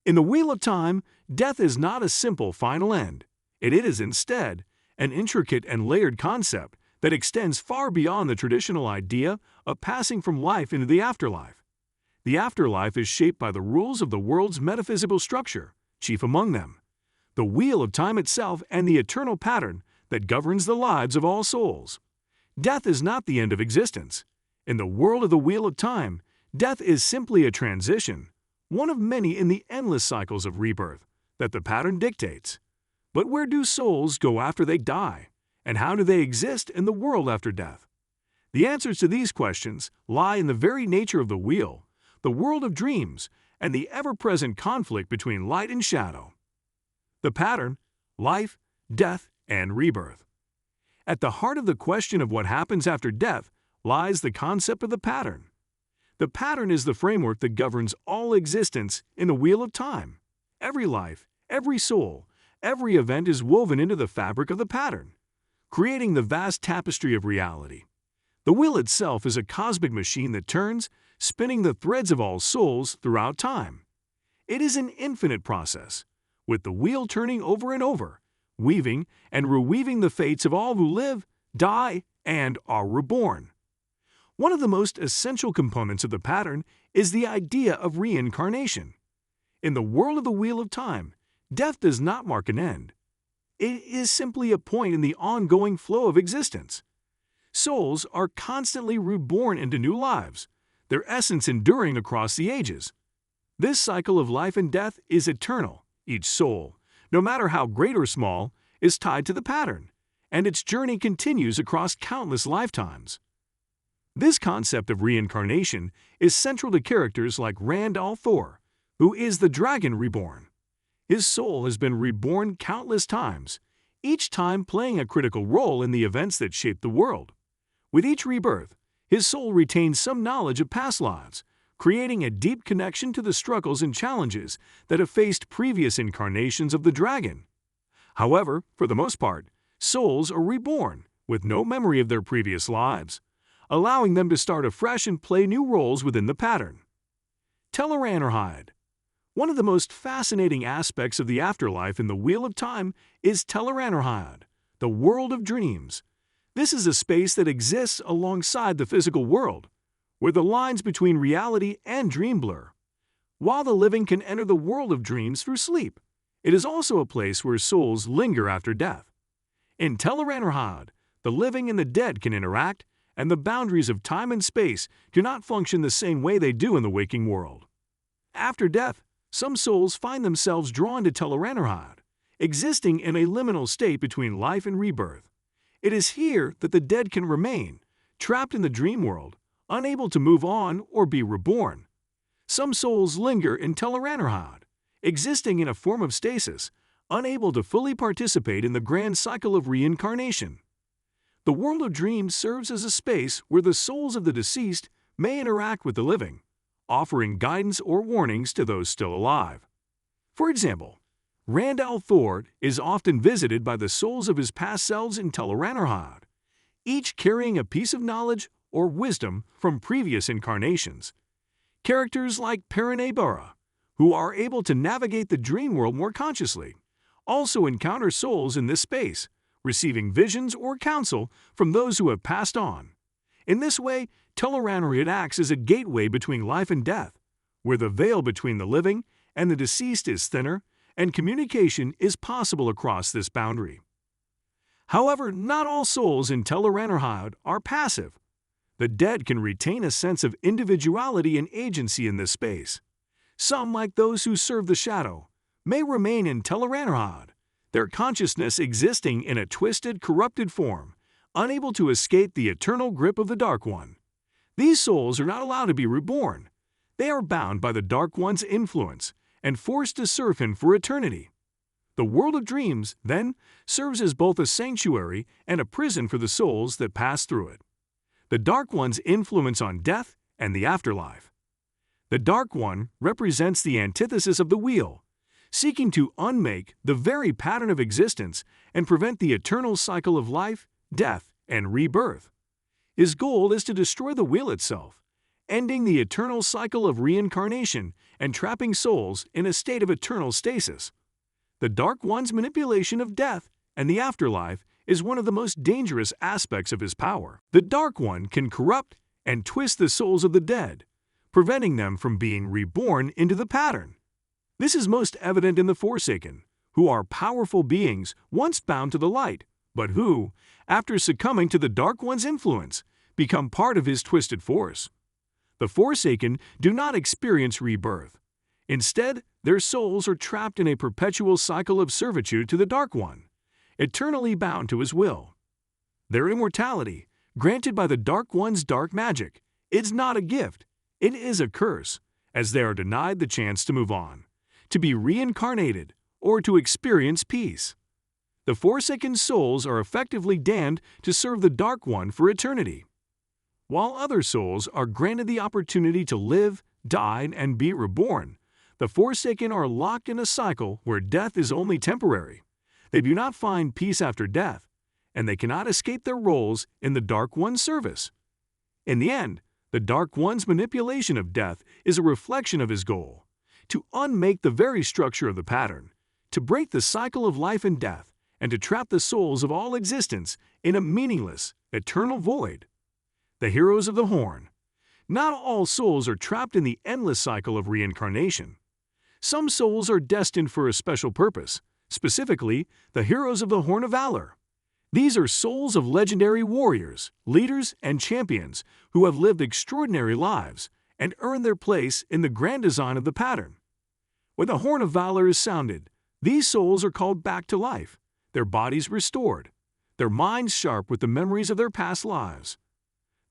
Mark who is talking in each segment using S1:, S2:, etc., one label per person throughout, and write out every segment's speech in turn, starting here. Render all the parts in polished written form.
S1: In the Wheel of Time, death is not a simple final end. It is instead an intricate and layered concept that extends far beyond the traditional idea of passing from life into the afterlife. The afterlife is shaped by the rules of the world's metaphysical structure, chief among them the Wheel of Time itself and the eternal pattern that governs the lives of all souls. Death is not the end of existence. In the world of the Wheel of Time, death is simply a transition, one of many in the endless cycles of rebirth that the pattern dictates. But where do souls go after they die? And how do they exist in the world after death? The answers to these questions lie in the very nature of the wheel, the world of dreams, and the ever-present conflict between light and shadow. The pattern, life, death, and rebirth. At the heart of the question of what happens after death lies the concept of the pattern. The pattern is the framework that governs all existence in the Wheel of Time. Every life, every soul, every event is woven into the fabric of the pattern, creating the vast tapestry of reality. The wheel itself is a cosmic machine that turns, spinning the threads of all souls throughout time. It is an infinite process, with the wheel turning over and over, weaving and reweaving the fates of all who live, die, and are reborn. One of the most essential components of the pattern is the idea of reincarnation. In the world of the Wheel of Time, death does not mark an end. It is simply a point in the ongoing flow of existence. Souls are constantly reborn into new lives, their essence enduring across the ages. This cycle of life and death is eternal. Each soul, no matter how great or small, is tied to the pattern, and its journey continues across countless lifetimes. This concept of reincarnation is central to characters like Rand al'Thor, who is the dragon reborn. His soul has been reborn countless times, each time playing a critical role in the events that shape the world. With each rebirth, his soul retains some knowledge of past lives, creating a deep connection to the struggles and challenges that have faced previous incarnations of the dragon. However, for the most part, souls are reborn with no memory of their previous lives, allowing them to start afresh and play new roles within the pattern. Tel'aran'rhiod. One of the most fascinating aspects of the afterlife in the Wheel of Time is Tel'aran'rhiod, the world of dreams. This is a space that exists alongside the physical world, where the lines between reality and dream blur. While the living can enter the world of dreams through sleep, it is also a place where souls linger after death. In Tel'aran'rhiod, the living and the dead can interact, and the boundaries of time and space do not function the same way they do in the waking world. After death, some souls find themselves drawn to Tel'aran'rhiod, existing in a liminal state between life and rebirth. It is here that the dead can remain, trapped in the dream world, unable to move on or be reborn. Some souls linger in Tel'aran'rhiod, existing in a form of stasis, unable to fully participate in the grand cycle of reincarnation. The world of dreams serves as a space where the souls of the deceased may interact with the living, offering guidance or warnings to those still alive. For example, Rand al'Thor is often visited by the souls of his past selves in Tel'aran'rhiod, each carrying a piece of knowledge or wisdom from previous incarnations. Characters like Perrin, who are able to navigate the dream world more consciously, also encounter souls in this space, receiving visions or counsel from those who have passed on. In this way, Tel'aran'rhiod acts as a gateway between life and death, where the veil between the living and the deceased is thinner and communication is possible across this boundary. However, not all souls in Tel'aran'rhiod are passive. The dead can retain a sense of individuality and agency in this space. Some, like those who serve the shadow, may remain in Tel'aran'rhiod, their consciousness existing in a twisted, corrupted form, unable to escape the eternal grip of the Dark One. These souls are not allowed to be reborn. They are bound by the Dark One's influence and forced to serve him for eternity. The world of dreams, then, serves as both a sanctuary and a prison for the souls that pass through it. The Dark One's influence on death and the afterlife. The Dark One represents the antithesis of the wheel, seeking to unmake the very pattern of existence and prevent the eternal cycle of life, death, and rebirth. His goal is to destroy the wheel itself ending the eternal cycle of reincarnation and trapping souls in a state of eternal stasis. The Dark One's manipulation of death and the afterlife is one of the most dangerous aspects of his power. The Dark One can corrupt and twist the souls of the dead, preventing them from being reborn into the pattern. This is most evident in the Forsaken, who are powerful beings once bound to the light, but who, after succumbing to the Dark One's influence, become part of his twisted force. The Forsaken do not experience rebirth. Instead, their souls are trapped in a perpetual cycle of servitude to the Dark One, eternally bound to his will. Their immortality, granted by the Dark One's dark magic, is not a gift, it is a curse, as they are denied the chance to move on, to be reincarnated, or to experience peace. The Forsaken souls are effectively damned to serve the Dark One for eternity, while other souls are granted the opportunity to live, die, and be reborn. The Forsaken are locked in a cycle where death is only temporary. They do not find peace after death, and they cannot escape their roles in the Dark One's service. In the end, the Dark One's manipulation of death is a reflection of his goal: to unmake the very structure of the pattern, to break the cycle of life and death, and to trap the souls of all existence in a meaningless, eternal void. The Heroes of the Horn. Not all souls are trapped in the endless cycle of reincarnation. Some souls are destined for a special purpose, specifically the Heroes of the Horn of Valor. These are souls of legendary warriors, leaders, and champions who have lived extraordinary lives and earned their place in the grand design of the pattern. When the Horn of Valor is sounded, these souls are called back to life, their bodies restored, their minds sharp with the memories of their past lives.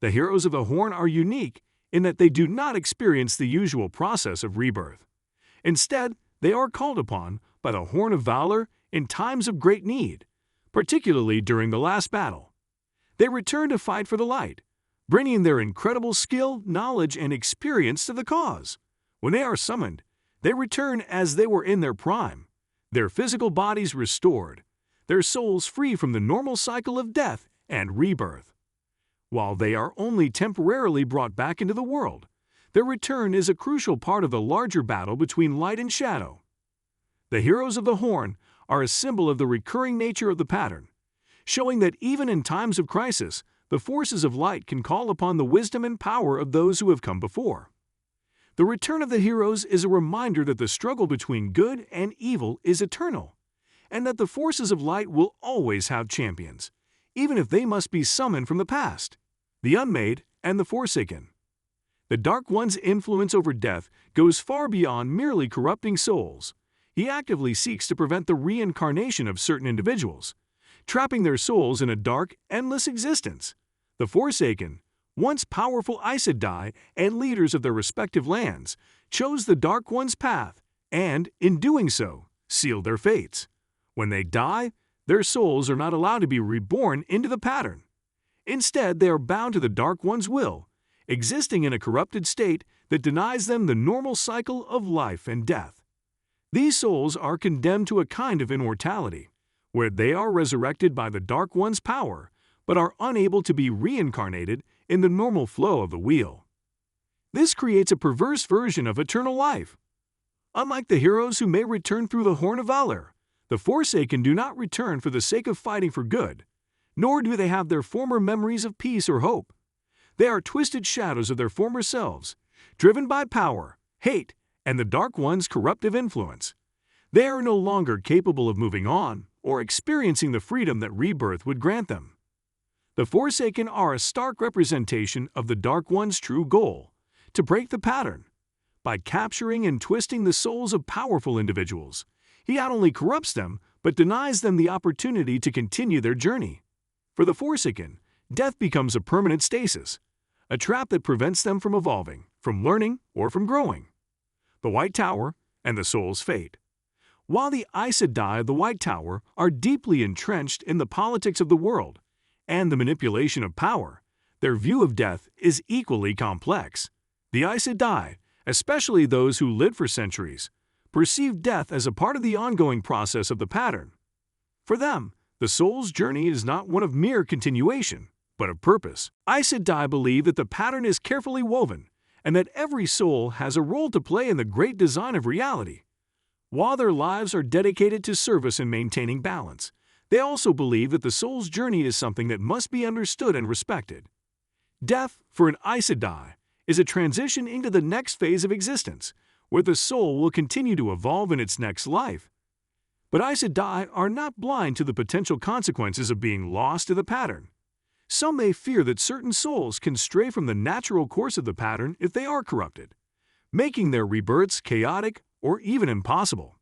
S1: The Heroes of the Horn are unique in that they do not experience the usual process of rebirth. Instead, they are called upon by the Horn of Valor in times of great need, particularly during the last battle. They return to fight for the light, bringing their incredible skill, knowledge, and experience to the cause. When they are summoned, they return as they were in their prime, their physical bodies restored, their souls free from the normal cycle of death and rebirth. While they are only temporarily brought back into the world, their return is a crucial part of the larger battle between light and shadow. The Heroes of the Horn are a symbol of the recurring nature of the pattern, showing that even in times of crisis, the forces of light can call upon the wisdom and power of those who have come before. The return of the heroes is a reminder that the struggle between good and evil is eternal, and that the forces of light will always have champions, even if they must be summoned from the past. The Unmade and the Forsaken. The Dark One's influence over death goes far beyond merely corrupting souls. He actively seeks to prevent the reincarnation of certain individuals, trapping their souls in a dark, endless existence. The Forsaken, once powerful Aes Sedai and leaders of their respective lands, chose the Dark One's path and, in doing so, sealed their fates. When they die, their souls are not allowed to be reborn into the pattern. Instead, they are bound to the Dark One's will, existing in a corrupted state that denies them the normal cycle of life and death. These souls are condemned to a kind of immortality, where they are resurrected by the Dark One's power, but are unable to be reincarnated in the normal flow of the wheel. This creates a perverse version of eternal life. Unlike the heroes who may return through the Horn of Valor, the Forsaken do not return for the sake of fighting for good, nor do they have their former memories of peace or hope. They are twisted shadows of their former selves, driven by power, hate, and the Dark One's corruptive influence. They are no longer capable of moving on or experiencing the freedom that rebirth would grant them. The Forsaken are a stark representation of the Dark One's true goal: to break the pattern. By capturing and twisting the souls of powerful individuals, he not only corrupts them, but denies them the opportunity to continue their journey. For the Forsaken, death becomes a permanent stasis, a trap that prevents them from evolving, from learning, or from growing. The White Tower and the Soul's Fate. While the Aes Sedai of the White Tower are deeply entrenched in the politics of the world and the manipulation of power, their view of death is equally complex. The Aes Sedai, especially those who lived for centuries, perceive death as a part of the ongoing process of the pattern. For them, the soul's journey is not one of mere continuation, but of purpose. Aes Sedai believe that the pattern is carefully woven, and that every soul has a role to play in the great design of reality. While their lives are dedicated to service and maintaining balance, they also believe that the soul's journey is something that must be understood and respected. Death, for an Aes Sedai, is a transition into the next phase of existence, where the soul will continue to evolve in its next life. But Aes Sedai are not blind to the potential consequences of being lost to the pattern. Some may fear that certain souls can stray from the natural course of the pattern if they are corrupted, making their rebirths chaotic or even impossible.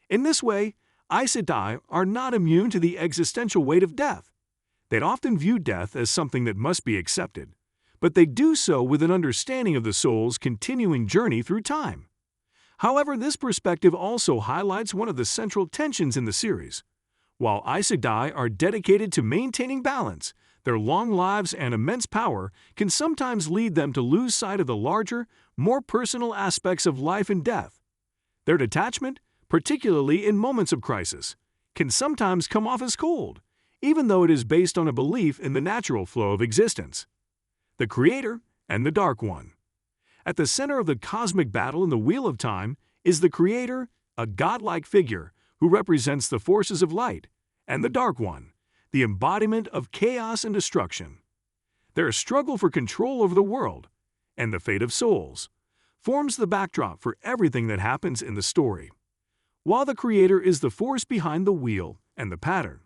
S1: In this way, Aes Sedai are not immune to the existential weight of death. They often view death as something that must be accepted, but they do so with an understanding of the soul's continuing journey through time. However, this perspective also highlights one of the central tensions in the series. While Aes Sedai are dedicated to maintaining balance, their long lives and immense power can sometimes lead them to lose sight of the larger, more personal aspects of life and death. Their detachment, particularly in moments of crisis, can sometimes come off as cold, even though it is based on a belief in the natural flow of existence. The Creator and the Dark One. At the center of the cosmic battle in the Wheel of Time is the Creator, a godlike figure who represents the forces of light, and the Dark One, the embodiment of chaos and destruction. Their struggle for control over the world, and the fate of souls, forms the backdrop for everything that happens in the story. While the Creator is the force behind the wheel and the pattern,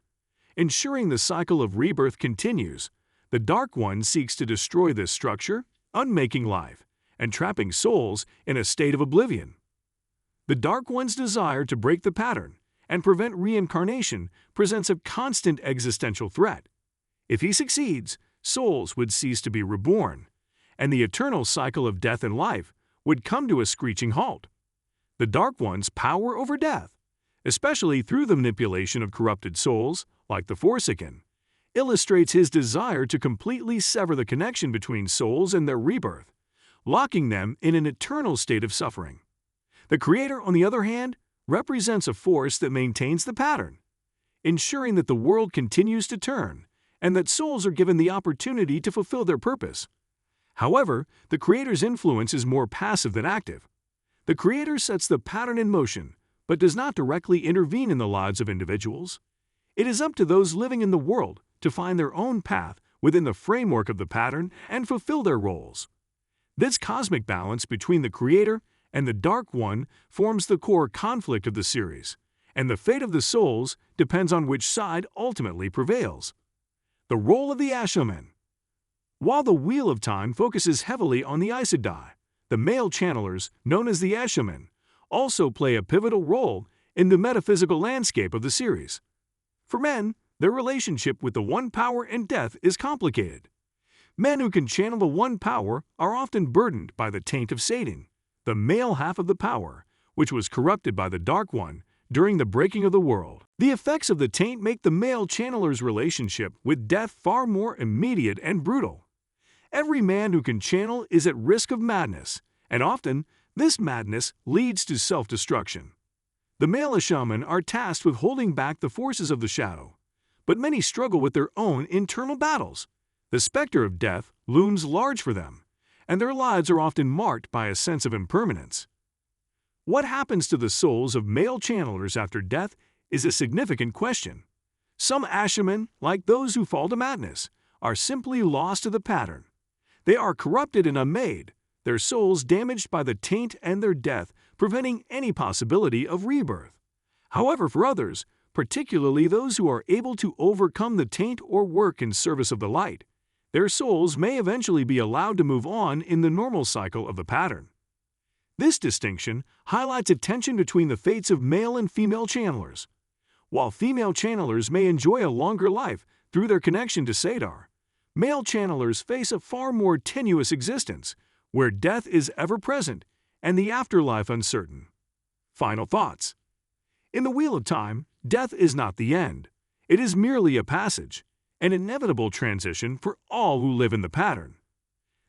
S1: ensuring the cycle of rebirth continues, the Dark One seeks to destroy this structure, unmaking life, and trapping souls in a state of oblivion. The Dark One's desire to break the pattern and prevent reincarnation presents a constant existential threat. If he succeeds, souls would cease to be reborn, and the eternal cycle of death and life would come to a screeching halt. The Dark One's power over death, especially through the manipulation of corrupted souls, like the Forsaken, illustrates his desire to completely sever the connection between souls and their rebirth, locking them in an eternal state of suffering. The Creator, on the other hand, represents a force that maintains the pattern, ensuring that the world continues to turn and that souls are given the opportunity to fulfill their purpose. However, the Creator's influence is more passive than active. The Creator sets the pattern in motion, but does not directly intervene in the lives of individuals. It is up to those living in the world to find their own path within the framework of the pattern and fulfill their roles. This cosmic balance between the Creator and the Dark One forms the core conflict of the series, and the fate of the souls depends on which side ultimately prevails. The role of the Ashaman. While the Wheel of Time focuses heavily on the Aes Sedai, the male channelers, known as the Ashaman, also play a pivotal role in the metaphysical landscape of the series. For men, their relationship with the One Power and death is complicated. Men who can channel the One Power are often burdened by the taint of Satan, the male half of the power, which was corrupted by the Dark One during the breaking of the world. The effects of the taint make the male channeler's relationship with death far more immediate and brutal. Every man who can channel is at risk of madness, and often this madness leads to self-destruction. The male Ashaman are tasked with holding back the forces of the shadow, but many struggle with their own internal battles. The specter of death looms large for them, and their lives are often marked by a sense of impermanence. What happens to the souls of male channelers after death is a significant question. Some Ashaman, like those who fall to madness, are simply lost to the pattern. They are corrupted and unmade, their souls damaged by the taint and their death, preventing any possibility of rebirth. However, for others, particularly those who are able to overcome the taint or work in service of the light, their souls may eventually be allowed to move on in the normal cycle of the pattern. This distinction highlights a tension between the fates of male and female channelers. While female channelers may enjoy a longer life through their connection to Sadar, male channelers face a far more tenuous existence, where death is ever present and the afterlife uncertain. Final thoughts. In the Wheel of Time, death is not the end. It is merely a passage, an inevitable transition for all who live in the pattern.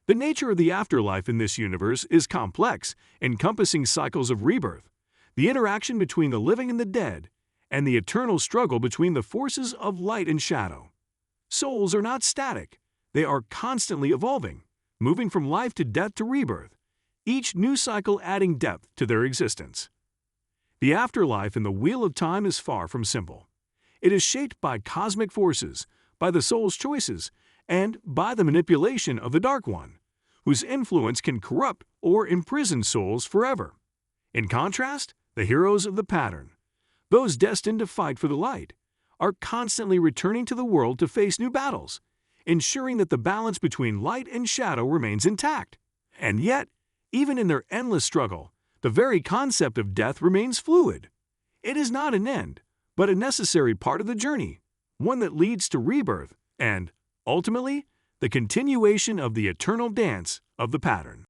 S1: The nature of the afterlife in this universe is complex, encompassing cycles of rebirth, the interaction between the living and the dead, and the eternal struggle between the forces of light and shadow. Souls are not static. They are constantly evolving, moving from life to death to rebirth, each new cycle adding depth to their existence. The afterlife in the Wheel of Time is far from simple. It is shaped by cosmic forces, by the soul's choices, and by the manipulation of the Dark One, whose influence can corrupt or imprison souls forever. In contrast, the heroes of the pattern, those destined to fight for the light, are constantly returning to the world to face new battles, ensuring that the balance between light and shadow remains intact. And yet, even in their endless struggle, the very concept of death remains fluid. It is not an end, but a necessary part of the journey, one that leads to rebirth and, ultimately, the continuation of the eternal dance of the pattern.